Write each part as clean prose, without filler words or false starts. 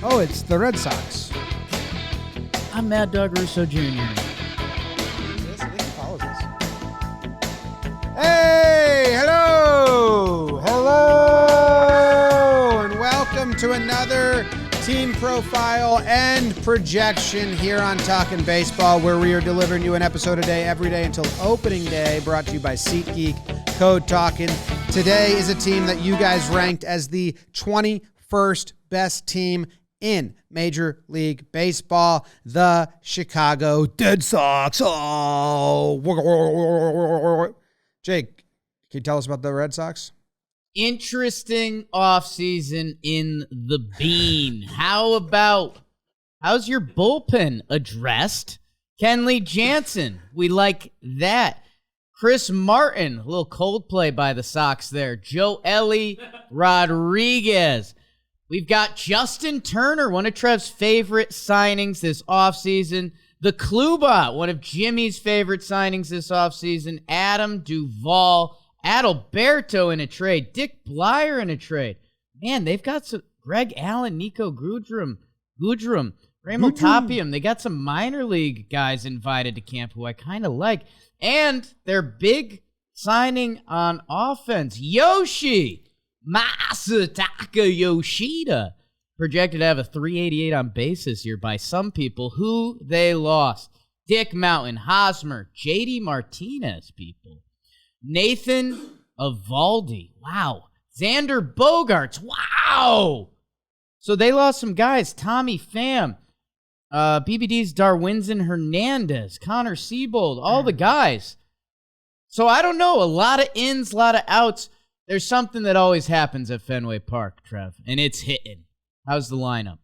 Oh, it's the Red Sox. I'm Mad Dog Russo Jr. Yes, I think he follows us. Hey, hello, and welcome to another team profile and projection here on Talkin Baseball, where we are delivering you an episode a day, every day until opening day, brought to you by SeatGeek, code Talkin. Today is a team that you guys ranked as the 21st best team in Major League Baseball, the Chicago Red Sox. Oh, Jake, can you tell us about the Red Sox? Interesting offseason in the bean. How's your bullpen addressed? Kenley Jansen, we like that. Chris Martin, a little Coldplay by the Sox there. Joely Rodriguez. We've got Justin Turner, one of Trev's favorite signings this offseason. The Kluba, one of Jimmy's favorite signings this offseason. Adam Duvall. Adalberto in a trade. Dick Blyer in a trade. Man, they've got some Greg Allen, Nico Goodrum, Raymond Tapium. They got some minor league guys invited to camp who I kind of like. And their big signing on offense, Masataka Yoshida, projected to have a 388 on base this year by some people who they lost. Dick Mountain, Hosmer, JD Martinez, people. Nathan Eovaldi. Wow. Xander Bogaerts. Wow. So they lost some guys. Tommy Pham. BBD's Darwinzon Hernandez. Connor Siebold. All the guys. So I don't know. A lot of ins, a lot of outs. There's something that always happens at Fenway Park, Trev, and it's hitting. How's the lineup?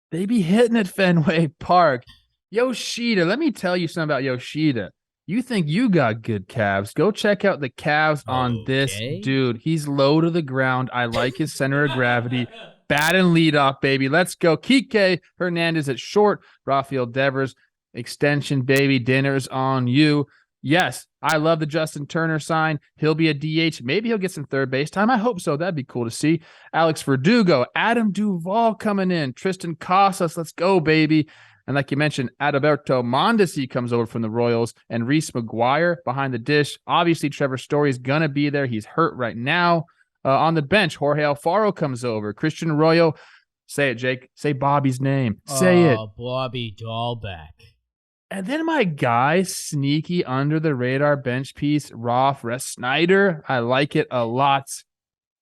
They be hitting at Fenway Park. Yoshida, let me tell you something about Yoshida. You think you got good calves? Go check out the calves on this dude. He's low to the ground. I like his center of gravity. Bat and lead off, baby. Let's go. Kike Hernandez at short. Rafael Devers, extension, baby. Dinner's on you. Yes, I love the Justin Turner sign. He'll be a DH. Maybe he'll get some third base time. I hope so. That'd be cool to see. Alex Verdugo, Adam Duvall coming in. Tristan Casas, let's go, baby. And like you mentioned, Adalberto Mondesi comes over from the Royals, and Reese McGuire behind the dish. Obviously, Trevor Story is going to be there. He's hurt right now. On the bench, Jorge Alfaro comes over. Christian Arroyo, say it, Jake. Say Bobby's name. Say it. Bobby Dahlbeck. And then my guy, sneaky under the radar bench piece, Rolf Snyder. I like it a lot.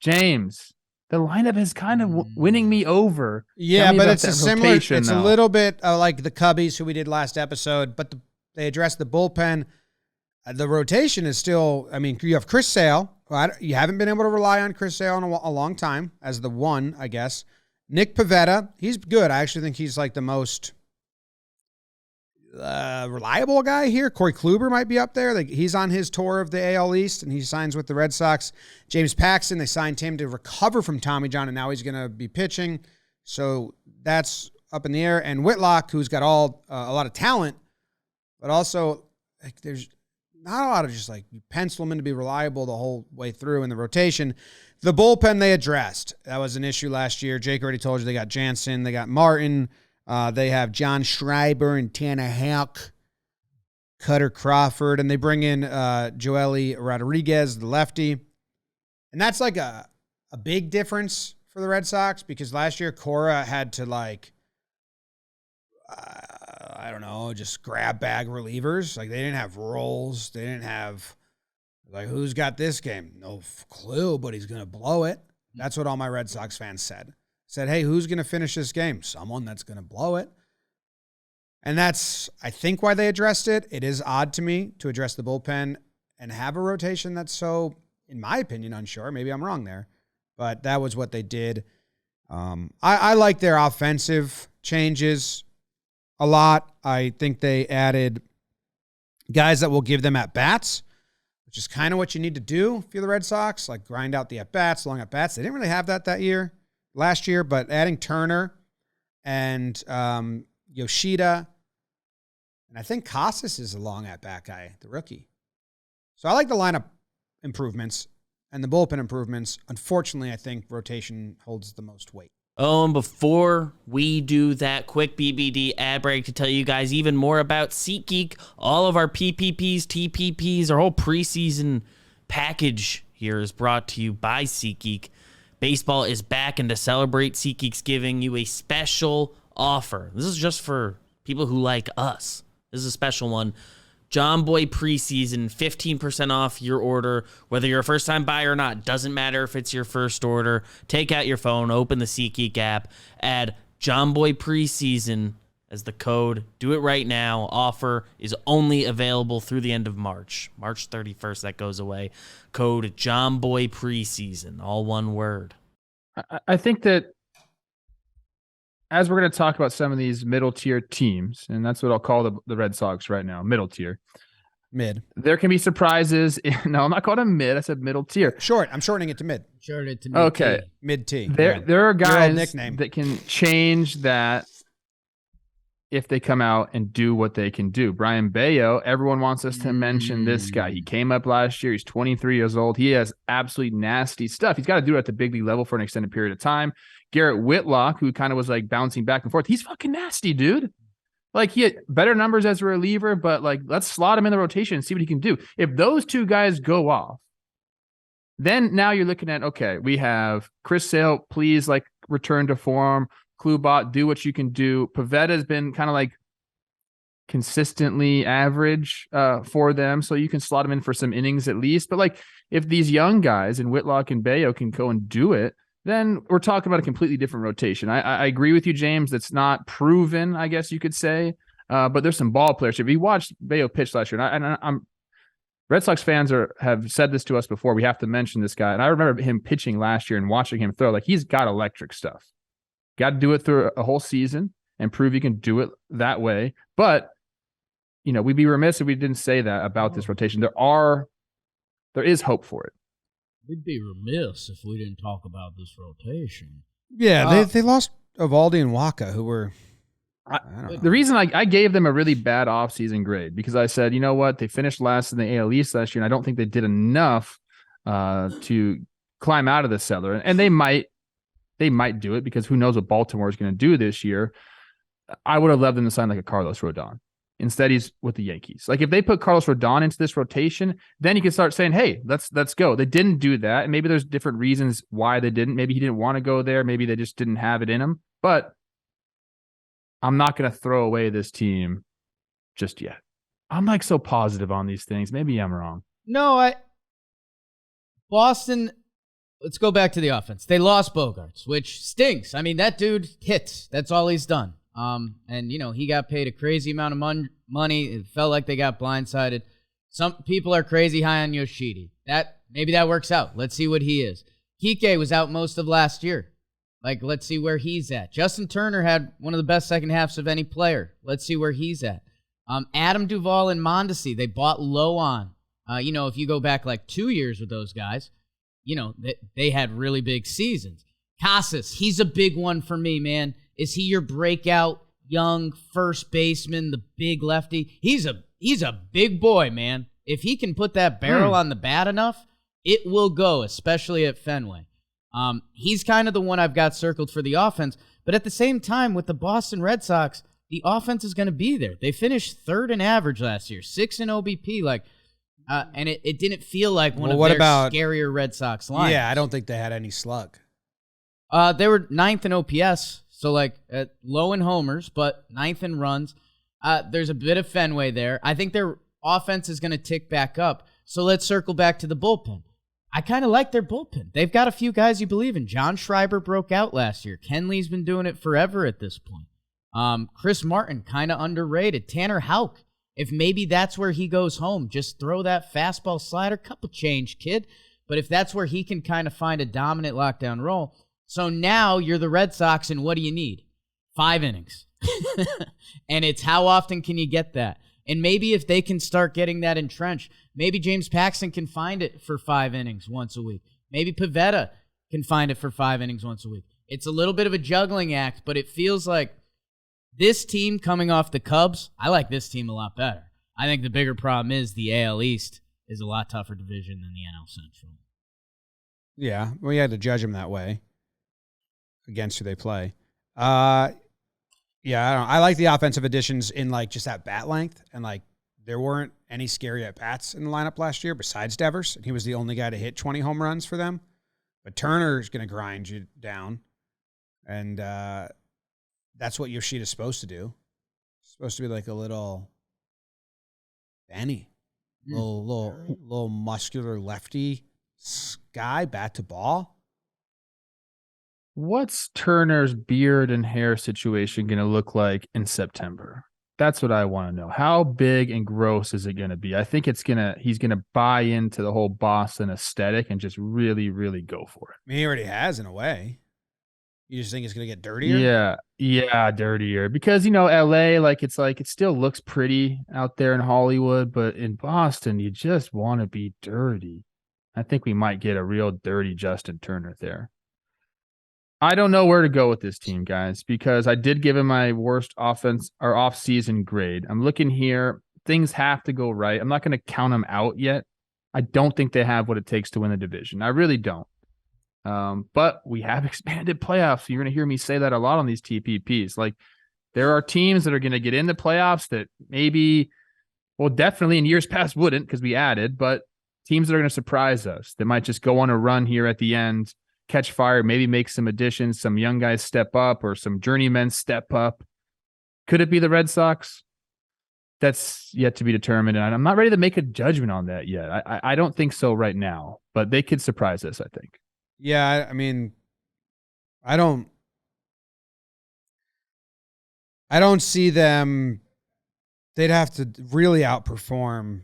James. The lineup is kind of winning me over. Yeah, but it's a similar. It's a little bit like the Cubbies who we did last episode, but they addressed the bullpen. The rotation is still. I mean, you have Chris Sale. You haven't been able to rely on Chris Sale in a long time as the one, I guess. Nick Pivetta, he's good. I actually think he's like the most reliable guy here. Corey Kluber might be up there. He's on his tour of the AL East, and he signs with the Red Sox. James Paxton, they signed him to recover from Tommy John, and now he's going to be pitching. So that's up in the air. And Whitlock, who's got a lot of talent, but also there's not a lot of just you pencil him in to be reliable the whole way through in the rotation. The bullpen they addressed. That was an issue last year. Jake already told you they got Jansen, they got Martin. They have John Schreiber and Tanner Houck, Cutter Crawford, and they bring in Joely Rodriguez, the lefty. And that's like a big difference for the Red Sox because last year Cora had to I don't know, just grab bag relievers. They didn't have roles. They didn't have who's got this game? No clue, but he's going to blow it. That's what all my Red Sox fans said. Said, hey, who's going to finish this game? Someone that's going to blow it. And that's, I think, why they addressed it. It is odd to me to address the bullpen and have a rotation that's so, in my opinion, unsure. Maybe I'm wrong there. But that was what they did. I like their offensive changes a lot. I think they added guys that will give them at-bats, which is kind of what you need to do if you're the Red Sox, grind out the at-bats, long at-bats. They didn't really have that last year, but adding Turner and Yoshida, and I think Casas is a long at-bat guy, the rookie. So I like the lineup improvements and the bullpen improvements. Unfortunately, I think rotation holds the most weight. Oh, and before we do that quick BBD ad break to tell you guys even more about SeatGeek, all of our PPPs, TPPs, our whole preseason package here is brought to you by SeatGeek. Baseball is back, and to celebrate, SeatGeek's giving you a special offer. This is just for people who like us. This is a special one. John Boy preseason, 15% off your order, whether you're a first-time buyer or not. Doesn't matter if it's your first order. Take out your phone, open the SeatGeek app, add John Boy preseason as the code. Do it right now. Offer is only available through the end of March. March 31st, that goes away. Code John Boy preseason, all one word. I think that as we're going to talk about some of these middle tier teams, and that's what I'll call the Red Sox right now, middle tier. Mid. There can be surprises. No, I'm not calling them mid. I said middle tier. Short. I'm shortening it to mid. Short it to mid. Okay. Mid T. There are guys nickname that can change that if they come out and do what they can do. Brian Bayo, everyone wants us to mention this guy. He came up last year. He's 23 years old. He has absolutely nasty stuff. He's got to do it at the big league level for an extended period of time. Garrett Whitlock, who kind of was like bouncing back and forth. He's fucking nasty, dude. Like, he had better numbers as a reliever, but like, let's slot him in the rotation and see what he can do. If those two guys go off, then now you're looking at, okay, we have Chris Sale, please like return to form. Klubat, do what you can do. Pivetta has been kind of like consistently average for them, so you can slot him in for some innings at least. But like, if these young guys and Whitlock and Bayo can go and do it, then we're talking about a completely different rotation. I agree with you, James. That's not proven, I guess you could say. But there's some ball players. If you watched Bayo pitch last year, and I'm Red Sox fans have said this to us before. We have to mention this guy. And I remember him pitching last year and watching him throw. Like, he's got electric stuff. Got to do it through a whole season and prove you can do it that way. But, you know, we'd be remiss if we didn't say that about this rotation. There is hope for it. We'd be remiss if we didn't talk about this rotation. Yeah, they lost Evaldi and Waka, who were. The reason I gave them a really bad offseason grade, because I said, you know what, they finished last in the AL East last year, and I don't think they did enough to climb out of the cellar. And they might do it, because who knows what Baltimore is going to do this year. I would have loved them to sign like a Carlos Rodon. Instead, he's with the Yankees. Like, if they put Carlos Rodon into this rotation, then you can start saying, hey, let's go. They didn't do that. And maybe there's different reasons why they didn't. Maybe he didn't want to go there. Maybe they just didn't have it in him. But I'm not going to throw away this team just yet. I'm like so positive on these things. Maybe I'm wrong. No, Boston, let's go back to the offense. They lost Bogarts, which stinks. I mean, that dude hits. That's all he's done. And, you know, he got paid a crazy amount of money. It felt like they got blindsided. Some people are crazy high on Yoshida. Maybe that works out. Let's see what he is. Kike was out most of last year. Like, let's see where he's at. Justin Turner had one of the best second halves of any player. Let's see where he's at. Adam Duvall and Mondesi, they bought low on. You know, if you go back like 2 years with those guys, you know, they had really big seasons. Casas, he's a big one for me, man. Is he your breakout young first baseman, the big lefty? He's a big boy, man. If he can put that barrel on the bat enough, it will go, especially at Fenway. He's kind of the one I've got circled for the offense. But at the same time, with the Boston Red Sox, the offense is going to be there. They finished third in average last year, 6 in OBP, and it didn't feel like one of their scarier Red Sox lines. Yeah, I don't think they had any slug. They were 9th in OPS. So, low in homers, but 9th in runs. There's a bit of Fenway there. I think their offense is going to tick back up. So, let's circle back to the bullpen. I kind of like their bullpen. They've got a few guys you believe in. John Schreiber broke out last year. Kenley's been doing it forever at this point. Chris Martin, kind of underrated. Tanner Houck, if maybe that's where he goes home, just throw that fastball slider, couple change, kid. But if that's where he can kind of find a dominant lockdown role. So now you're the Red Sox, and what do you need? 5 innings. And it's how often can you get that? And maybe if they can start getting that entrenched, maybe James Paxton can find it for 5 innings once a week. Maybe Pivetta can find it for 5 innings once a week. It's a little bit of a juggling act, but it feels like this team coming off the Cubs, I like this team a lot better. I think the bigger problem is the AL East is a lot tougher division than the NL Central. Yeah, we had to judge them that way. against who they play. Yeah, I don't know. I like the offensive additions in like just that bat length, and like there weren't any scary at bats in the lineup last year besides Devers, and he was the only guy to hit 20 home runs for them. But Turner's going to grind you down, and that's what Yoshida's supposed to do. Supposed to be like a little Benny, little muscular lefty guy, bat to ball. What's Turner's beard and hair situation going to look like in September? That's what I want to know. How big and gross is it going to be? I think he's going to buy into the whole Boston aesthetic and just really, really go for it. I mean, he already has in a way. You just think it's going to get dirtier? Yeah, dirtier. Because, LA, it still looks pretty out there in Hollywood, but in Boston, you just want to be dirty. I think we might get a real dirty Justin Turner there. I don't know where to go with this team, guys, because I did give him my worst offense or off-season grade. I'm looking here. Things have to go right. I'm not going to count them out yet. I don't think they have what it takes to win the division. I really don't. But we have expanded playoffs. You're going to hear me say that a lot on these TPPs. Like, there are teams that are going to get into playoffs that maybe, well, definitely in years past wouldn't because we added, but teams that are going to surprise us that might just go on a run here at the end, catch fire, maybe make some additions, some young guys step up or some journeymen step up. Could it be the Red Sox? That's yet to be determined, and I'm not ready to make a judgment on that yet. I don't think so right now, but they could surprise us, I think. Yeah, I mean, I don't see them. They'd have to really outperform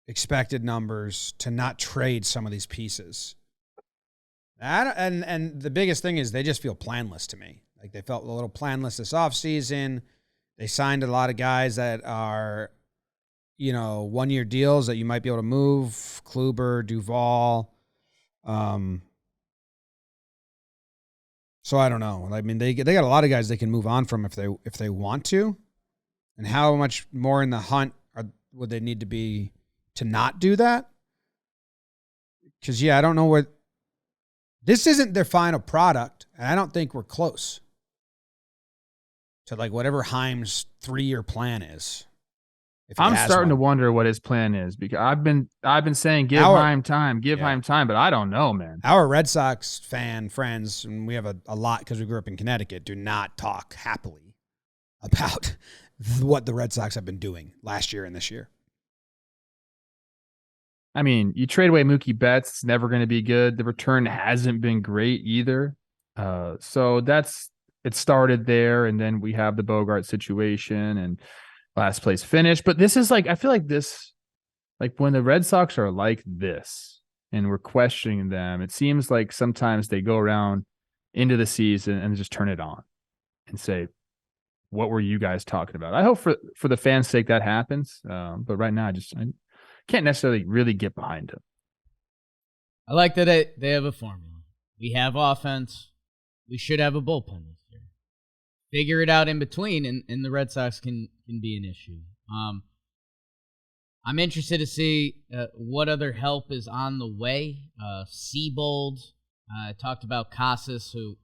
expected numbers to not trade some of these pieces. And the biggest thing is they just feel planless to me. Like they felt a little planless this offseason. They signed a lot of guys that are, 1-year deals that you might be able to move. Kluber, Duvall. So I don't know. I mean, they got a lot of guys they can move on from if they want to. And how much more in the hunt would they need to be to not do that? Because, I don't know what. This isn't their final product, and I don't think we're close to like whatever Heim's 3-year plan is. I'm starting to wonder what his plan is because I've been saying give Heim time, but I don't know, man. Our Red Sox fan friends, and we have a lot because we grew up in Connecticut, do not talk happily about what the Red Sox have been doing last year and this year. I mean, you trade away Mookie Betts, it's never going to be good. The return hasn't been great either. So it started there, and then we have the Bogart situation and last place finish. But this is I feel like this, like when the Red Sox are like this and we're questioning them, it seems like sometimes they go around into the season and just turn it on and say, what were you guys talking about? I hope for the fans' sake that happens. But right now, I can't necessarily really get behind them. I like that they have a formula. We have offense. We should have a bullpen this year. Figure it out in between, and the Red Sox can be an issue. I'm interested to see what other help is on the way. Seabold. I talked about Casas, who,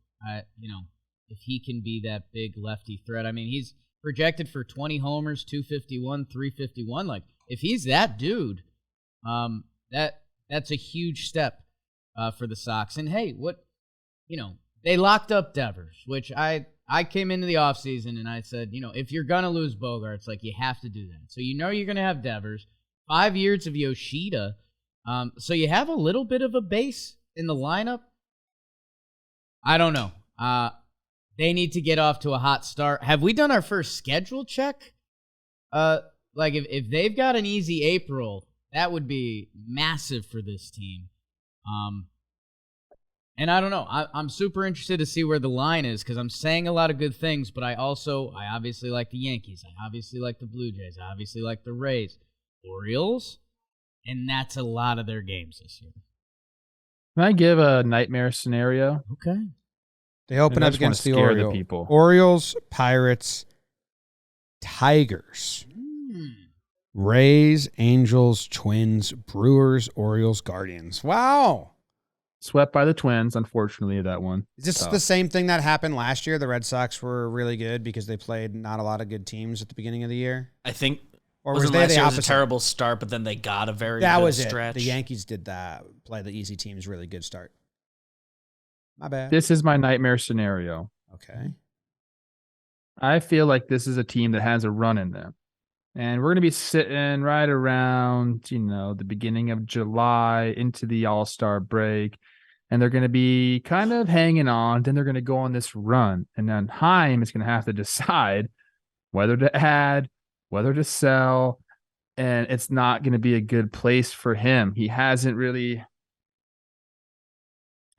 if he can be that big lefty threat. I mean, he's projected for 20 homers, 251, 351. Like, if he's that dude, that's a huge step for the Sox. And hey, they locked up Devers, which I came into the offseason and I said, if you're going to lose Bogarts, you have to do that. So you're going to have Devers, 5 years of Yoshida. So you have a little bit of a base in the lineup. I don't know. They need to get off to a hot start. Have we done our first schedule check? If they've got an easy April, that would be massive for this team. And I don't know. I'm super interested to see where the line is because I'm saying a lot of good things, but I obviously like the Yankees. I obviously like the Blue Jays. I obviously like the Rays. Orioles, and that's a lot of their games this year. Can I give a nightmare scenario? Okay. They open up against the Orioles, Pirates, Tigers, Rays, Angels, Twins, Brewers, Orioles, Guardians. Wow. Swept by the Twins, unfortunately, that one. Is this the same thing that happened last year? The Red Sox were really good because they played not a lot of good teams at the beginning of the year? I think. Or was was it they last the year? It opposite? was a terrible start, but then they got a very That good was stretch. it. The Yankees did that. Play the easy teams really good start. My bad. This is my nightmare scenario. Okay. I feel like this is a team that has a run in them. And we're going to be sitting right around, the beginning of July into the All-Star break. And they're going to be kind of hanging on. Then they're going to go on this run. And then Heim is going to have to decide whether to add, whether to sell. And it's not going to be a good place for him. He hasn't really,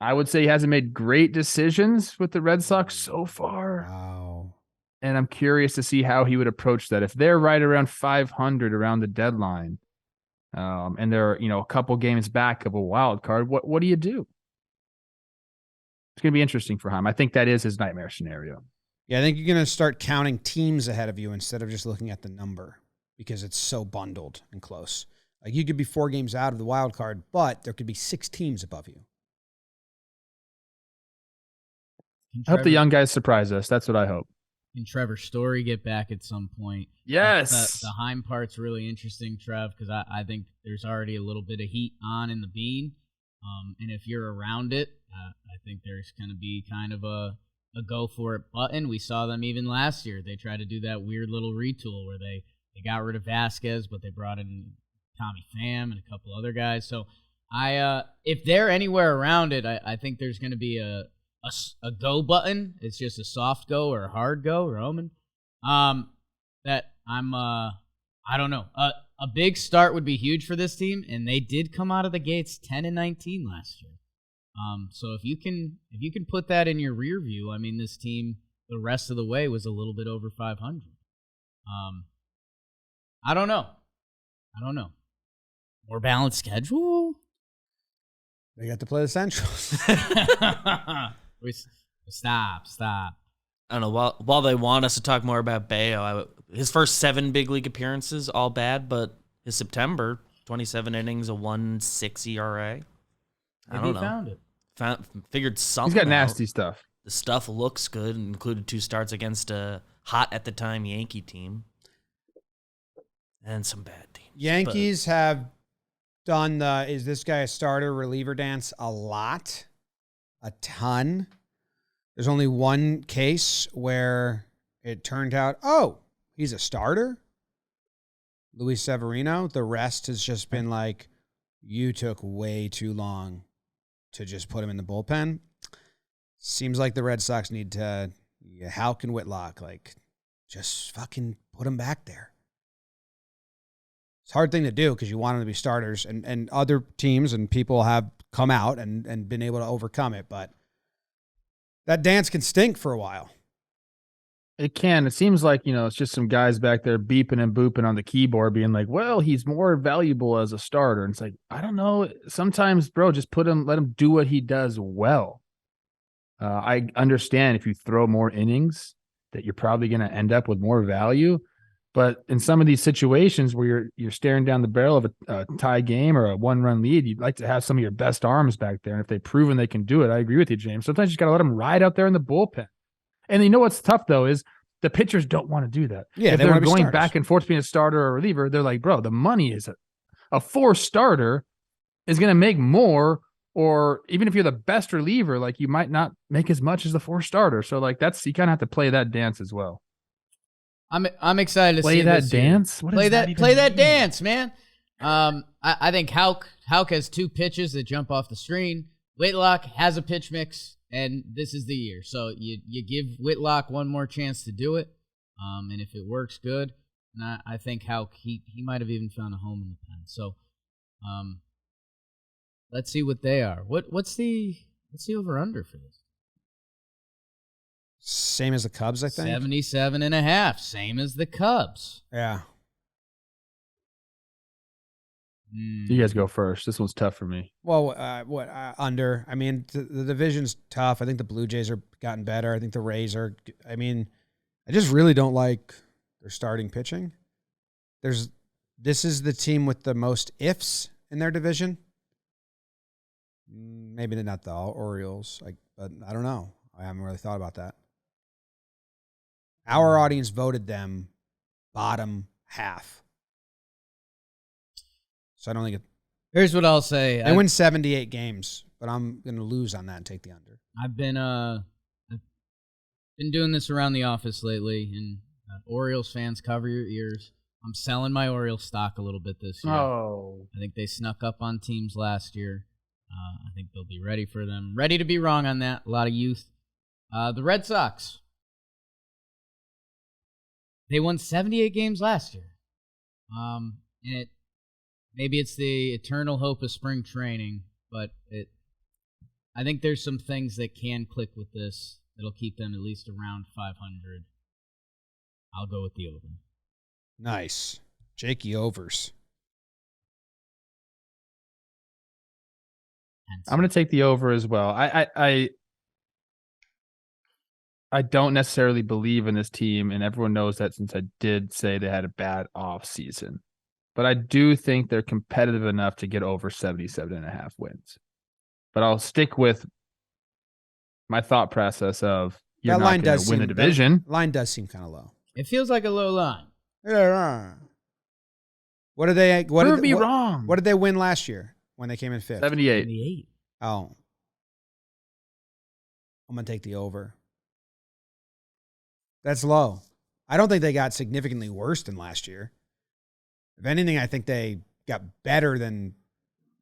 I would say he hasn't made great decisions with the Red Sox so far. Wow. And I'm curious to see how he would approach that. If they're right around 500 around the deadline, and they're a couple games back of a wild card, what do you do? It's going to be interesting for him. I think that is his nightmare scenario. Yeah, I think you're going to start counting teams ahead of you instead of just looking at the number because it's so bundled and close. Like you could be 4 games out of the wild card, but there could be 6 teams above you. I hope the young guys surprise us. That's what I hope. Can Trevor Story get back at some point? Yes. The Heim part's really interesting, Trev, because I think there's already a little bit of heat on in the Bean. And if you're around it, I think there's going to be kind of a go for it button. We saw them even last year. They tried to do that weird little retool where they got rid of Vasquez, but they brought in Tommy Pham and a couple other guys. So if they're anywhere around it, I think there's going to be a go button. It's just a soft go or a hard go, Roman. That I don't know. A big start would be huge for this team, and they did come out of the gates 10-19 last year. So if you can put that in your rear view, I mean, this team the rest of the way was a little bit over 500. I don't know. More balanced schedule. They got to play the Centrals. Stop. I don't know. While they want us to talk more about Bayo, his first 7 big league appearances, all bad, but his September, 27 innings, a 1.6 ERA. I don't know. Found it. Figured something. He's got out. nasty stuff. The stuff looks good, included 2 starts against a hot at the time Yankee team, and some bad teams. Yankees have done the is this guy a starter reliever dance a lot, a ton. There's only one case where it turned out, oh, he's a starter, Luis Severino. The rest has just been like, you took way too long to just put him in the bullpen. Seems like the Red Sox need to, Halk and Whitlock, like, just fucking put him back there. It's a hard thing to do because you want them to be starters, and other teams and people have come out and been able to overcome it, but that dance can stink for a while. It can. It seems like, it's just some guys back there beeping and booping on the keyboard being like, well, he's more valuable as a starter. And it's like, I don't know. Sometimes, bro, just let him do what he does well. I understand if you throw more innings that you're probably going to end up with more value. But in some of these situations where you're staring down the barrel of a tie game or a 1-run lead, you'd like to have some of your best arms back there. And if they've proven they can do it, I agree with you, James. Sometimes you just got to let them ride out there in the bullpen. And you know what's tough, though, is the pitchers don't want to do that. Yeah, if they they're want to be going starters. back and forth between a starter or a reliever, they're like, bro, the money is a 4 starter is going to make more, or even if you're the best reliever, like you might not make as much as the 4 starter. So like you kind of have to play that dance as well. I'm excited to Play see that this dance. Year. What does that even play that mean? dance, man. I think Halk has 2 pitches that jump off the screen. Whitlock has a pitch mix, and this is the year. So you give Whitlock one more chance to do it, and if it works, good. And I think Halk he might have even found a home in the pen. So, let's see what they are. What's the over under for this? Same as the Cubs, I think. 77.5, same as the Cubs. Yeah. You guys go first. This one's tough for me. Well, under? I mean, the division's tough. I think the Blue Jays are gotten better. I think the Rays are. I mean, I just really don't like their starting pitching. This is the team with the most ifs in their division. Maybe not the Orioles, but I don't know. I haven't really thought about that. Our audience voted them bottom half. So I don't think Here's what I'll say. they win 78 games, but I'm going to lose on that and take the under. I've been doing this around the office lately, and Orioles fans, cover your ears. I'm selling my Orioles stock a little bit this year. Oh. I think they snuck up on teams last year. I think they'll be ready for them. Ready to be wrong on that. A lot of youth. The Red Sox. They won 78 games last year. And maybe it's the eternal hope of spring training, but I think there's some things that can click with this that'll keep them at least around 500. I'll go with the over. Nice. Jakey overs. I'm going to take the over as well. I don't necessarily believe in this team, and everyone knows that since I did say they had a bad offseason. But I do think they're competitive enough to get over 77.5 wins. But I'll stick with my thought process of you're not going to win the division. Line does seem kind of low. It feels like a low line. Yeah. What did they? Prove me wrong. What did they win last year when they came in fifth? 78. Oh, I'm gonna take the over. That's low. I don't think they got significantly worse than last year. If anything, I think they got better than.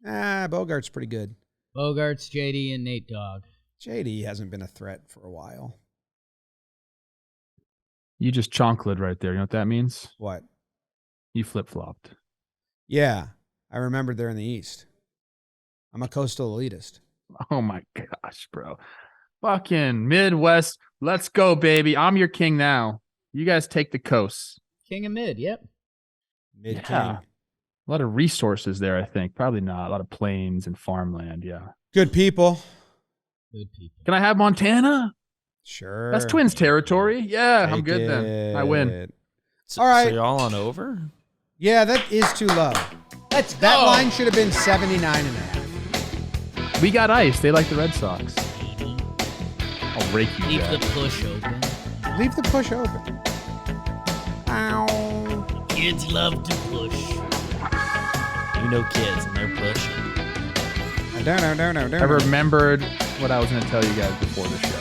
Bogart's pretty good. Bogarts, JD, and Nate Dogg. JD hasn't been a threat for a while. You just chonked right there. You know what that means? What? You flip-flopped. Yeah, I remembered they're in the East. I'm a coastal elitist. Oh, my gosh, bro. Fucking Midwest. Let's go, baby. I'm your king now. You guys take the coast. King of mid, yep. Mid-king. Yeah. A lot of resources there, I think. Probably not. A lot of plains and farmland, yeah. Good people. Good people. Can I have Montana? Sure. That's Twins territory. Yeah, I'm Take good then. I win. So, All right. So y'all on over? Yeah, that is too low. Let's go. That line should have been 79.5. We got ice. They like the Red Sox. I'll rake you, Leave Jack. the push open. Leave the push open. Ow. Kids love to push. You know kids and they're pushing. No. I remembered what I was going to tell you guys before the show.